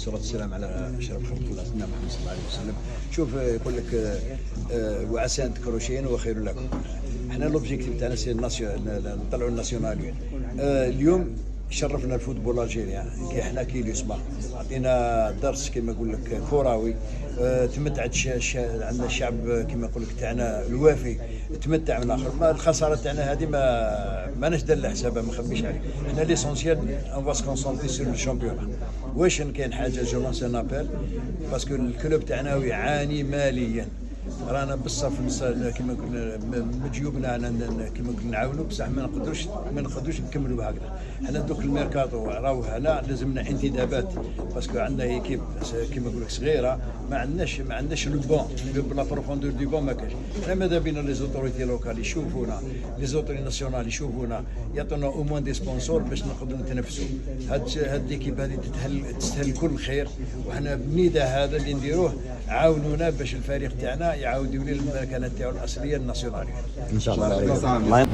والصلاة والسلام على أشرف خلق الله سيدنا محمد صلى الله عليه وسلم. شوف يقول لك وعسى أن تكرهوا شيئا وخير لكم. احنا لوبجيكتيف تاعنا سي نطلعوا الناسيوناليين. اليوم شرفنا الفوتبول الجيريان كي حنا كي اليسما عطينا درس كما نقول لك كروي. تمتعت عندنا الشعب كما نقول لك تاعنا الوافي تمتع من الاخر. ما الخساره تاعنا هذه ما نجدر لها حسابها، ما نخبيش عليك. حنا ليسونسيال اون فاس كونسونطري سور الشامبيون. واش كاين حاجه جو لونس ان ابل باسكو الكلوب تاعنا يعاني ماليا. رانا بالصف كما قلنا مجيوبنا كما قلنا نعاونوا بصح ما نقدروش نكملوا هكذا. حنا دوك الميركاتو راهو هنا لازمنا انتدابات باسكو عندنا ايكيب كما نقول لك صغيره، ما عندناش لو بون لا بروفوندور دي بون ما كاش. حنا ماذا بينا لي زوتوريتي لوكال يشوفونا، لي زوتوريتي ناسيونال يشوفونا، يعطونا او موان دي سبونسور باش نقدروا نتنافسوا. هاد ليكيب هذه تستاهل كل خير، وحنا بالنداء هذا اللي نديروه عاونونا باش الفريق تاعنا يعاود يولي للمكانه تاعو الاصليه الناسيوناليه ان شاء الله.